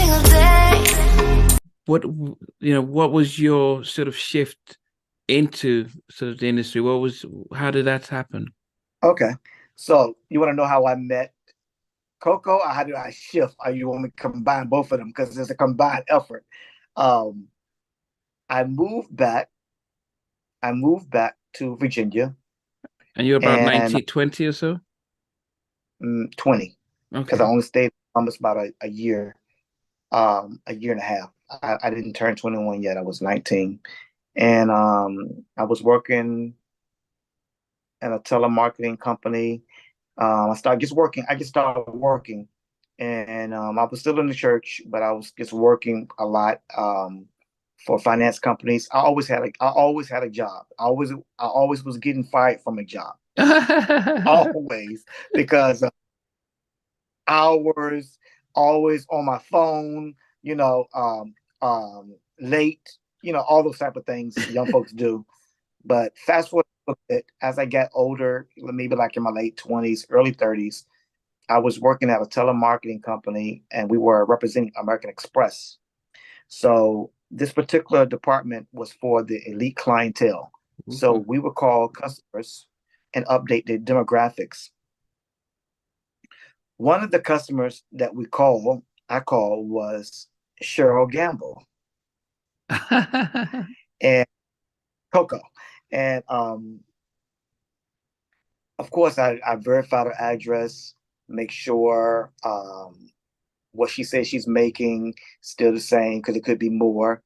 single day. What was your sort of shift into sort of the industry? How did that happen? Okay. So you want to know how I met Coko, or how did I shift? Or you want me to combine both of them because it's a combined effort? Um, I moved back. I moved back to Virginia And you're about and 1920 or so? 20 because I Okay. only stayed almost about a year and a half. I didn't turn 21 yet. I was 19, and I was working in a telemarketing company. I just started working, and I was still in the church, but I was just working a lot for finance companies. I always had a job. I always was getting fired from a job, always because hours, always on my phone, you know, late, all those type of things young folks do. But fast forward a bit, as I got older, maybe like in my late 20s, early 30s, I was working at a telemarketing company and we were representing American Express. So this particular department was for the elite clientele. So we would call customers and update their demographics. One of the customers that I called was Cheryl Gamble and Coco. And of course, I verified her address, make sure what she says she's making still the same because it could be more.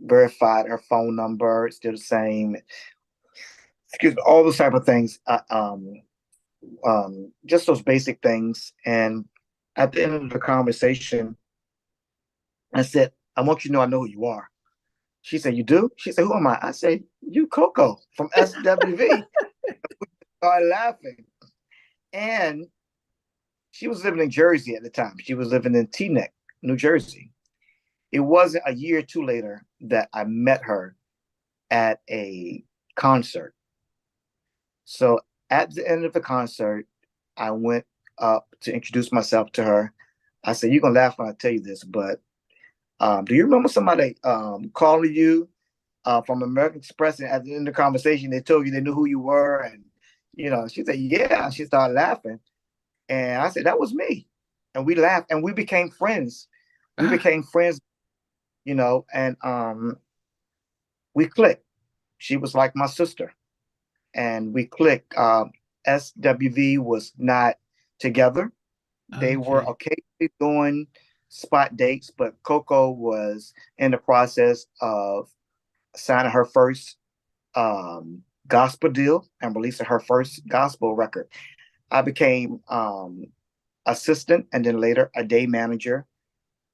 Verified her phone number, still the same. Excuse me, all those type of things. Just those basic things. And at the end of the conversation, I said, I want you to know I know who you are. She said, you do? She said, who am I? I said, you Coko from SWV. Started laughing. And she was living in Jersey at the time. She was living in Teaneck, New Jersey. It wasn't a year or two later that I met her at a concert. So at the end of the concert, I went up to introduce myself to her. I said, you're going to laugh when I tell you this, but do you remember somebody calling you from American Express, and at the end of the conversation, they told you they knew who you were, and she said, "Yeah." She started laughing, and I said, "That was me," and we laughed, and we became friends. We became friends, and we clicked. She was like my sister, and we clicked. SWV was not together. They were Okay. occasionally doing spot dates, but Coco was in the process of signing her first gospel deal and releasing her first gospel record. I became assistant and then later a day manager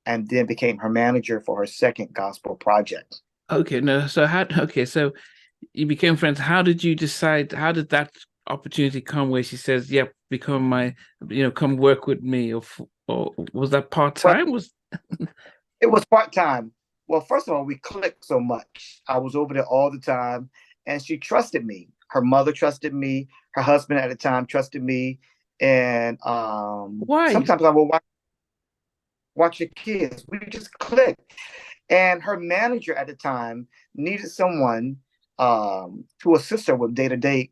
and then became her manager for her second gospel project. Okay, no. So you became friends. How did you decide? How did that opportunity come where she says, "Yep, become come work with me," or was that part Well, time? Was it was part time. Well, first of all, we clicked so much. I was over there all the time, and she trusted me. Her mother trusted me. Her husband at the time trusted me, and why? sometimes I would watch your kids. We just clicked. And her manager at the time needed someone to assist her with day to day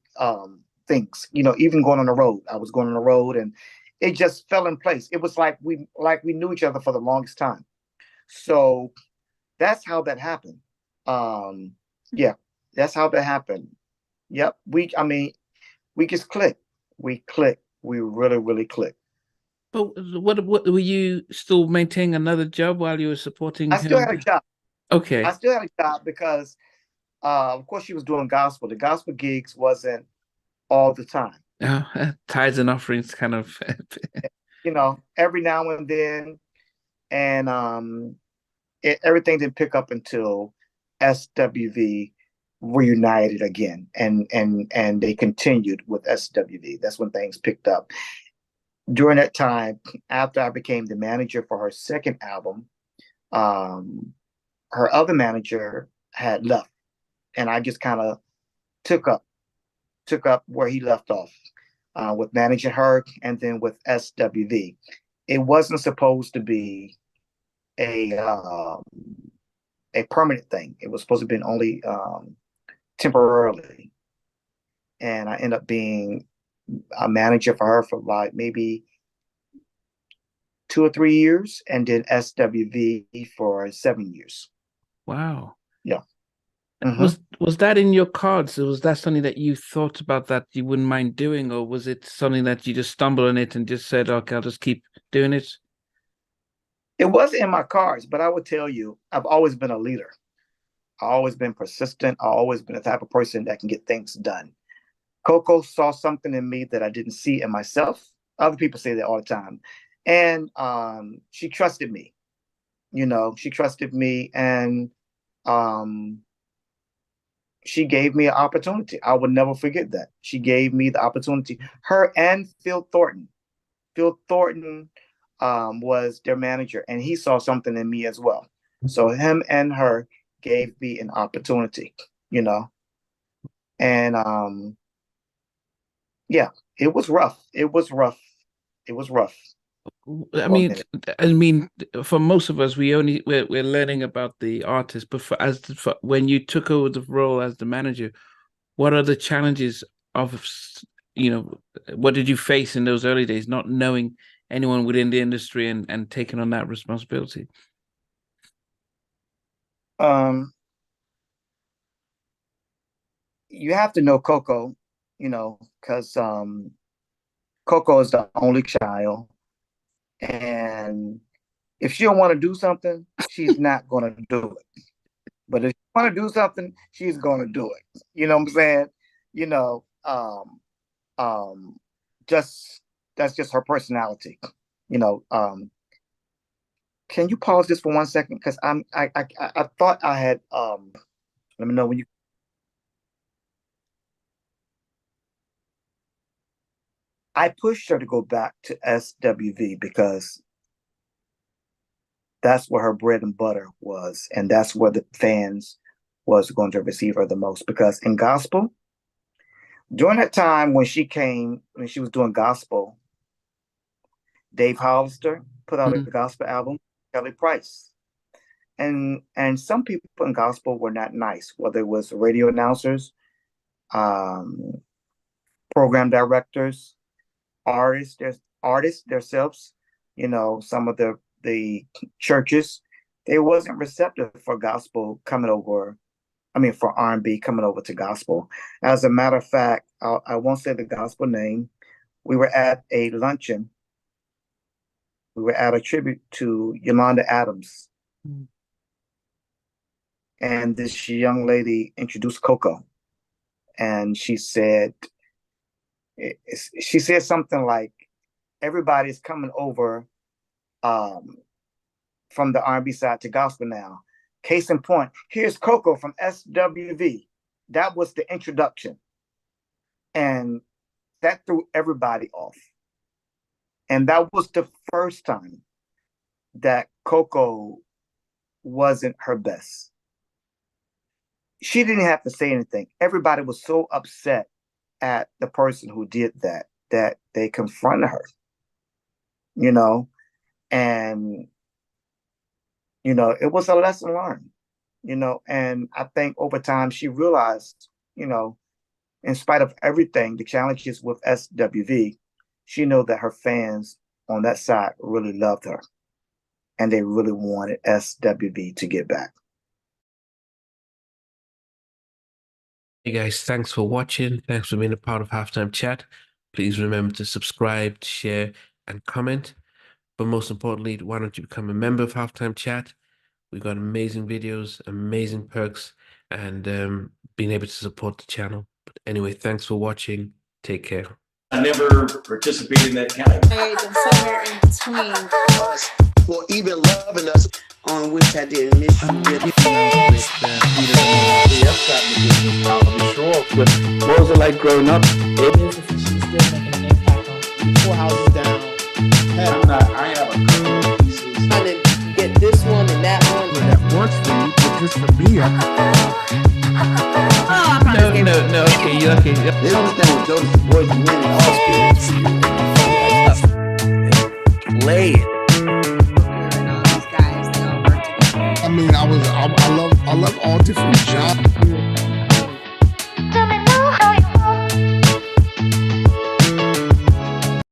things. Even going on the road. I was going on the road, and it just fell in place. It was like we knew each other for the longest time. So that's how that happened. Um, yeah, that's how that happened. Yep. I mean, we just clicked. We clicked. We really, really clicked. But what were you still maintaining another job while you were supporting I still him? had a job. I Okay. still had a job because, of course, she was doing gospel. The gospel gigs wasn't all the time. Tithes and offerings kind of. Every now and then, and everything didn't pick up until SWV reunited again, and they continued with SWV. That's when things picked up. During that time, after I became the manager for her second album, um, her other manager had left, and I just kind of took up took up where he left off with managing her, and then with SWV. it wasn't supposed to be a permanent thing. It was supposed to be only temporarily. And I ended up being a manager for her for like maybe 2 or 3 years, and then SWV for 7 years. Wow. Yeah. Mm-hmm. Was that in your cards? Was that something that you thought about that you wouldn't mind doing, or was it something that you just stumbled on it and just said, "Okay, I'll just keep doing it"? It wasn't in my cards, but I would tell you, I've always been a leader. I've always been persistent. I've always been the type of person that can get things done. Coko saw something in me that I didn't see in myself. Other people say that all the time. And she trusted me. She trusted me, and she gave me an opportunity. I will never forget that. She gave me the opportunity. Her and Phil Thornton. Phil Thornton was their manager, and he saw something in me as well. So him and her gave me an opportunity, and yeah, it was rough. It was rough. It was rough. I mean, for most of us, we're learning about the artist, but when you took over the role as the manager, what are the challenges of, what did you face in those early days, not knowing anyone within the industry and taking on that responsibility? You have to know Coko, because Coko is the only child, and if she don't want to do something, she's not going to do it. But if she want to do something, she's going to do it. You know what I'm saying? Just that's just her personality. Can you pause this for 1 second? Because I thought I had let me know when you. I pushed her to go back to SWV because that's where her bread and butter was, and that's where the fans was going to receive her the most. Because in gospel, during that time when she was doing gospel, Dave Hollister put out a gospel album, Kelly Price. And some people in gospel were not nice, whether it was radio announcers, program directors, artists themselves, some of the churches, they wasn't receptive for gospel coming over. I mean, for R&B coming over to gospel. As a matter of fact, I won't say the gospel name. We were at a luncheon. We were at a tribute to Yolanda Adams. And this young lady introduced Coko. And she said something like, everybody's coming over from the R&B side to gospel now. Case in point, here's Coko from SWV. That was the introduction. And that threw everybody off. And that was the first time that Coko wasn't her best. She didn't have to say anything. Everybody was so upset at the person who did that they confronted her, and, it was a lesson learned, and I think over time she realized, in spite of everything, the challenges with SWV, she knew that her fans on that side really loved her, and they really wanted SWV to get back. Hey guys, thanks for watching. Thanks for being a part of Halftime Chat. Please remember to subscribe, share, and comment. But most importantly, why don't you become a member of Halftime Chat? We've got amazing videos, amazing perks, and being able to support the channel. But anyway, thanks for watching. Take care. I never participated in that category. And somewhere in between us, or even loving us, on which I did miss you. What was it like growing up? She's still making an impact on 4 houses down. I have a pieces. trying to get this one and that one. That works for you, but just for me, No. Okay. They don't understand what Joseph Boys winning all spirits. Play it. I love all different genres.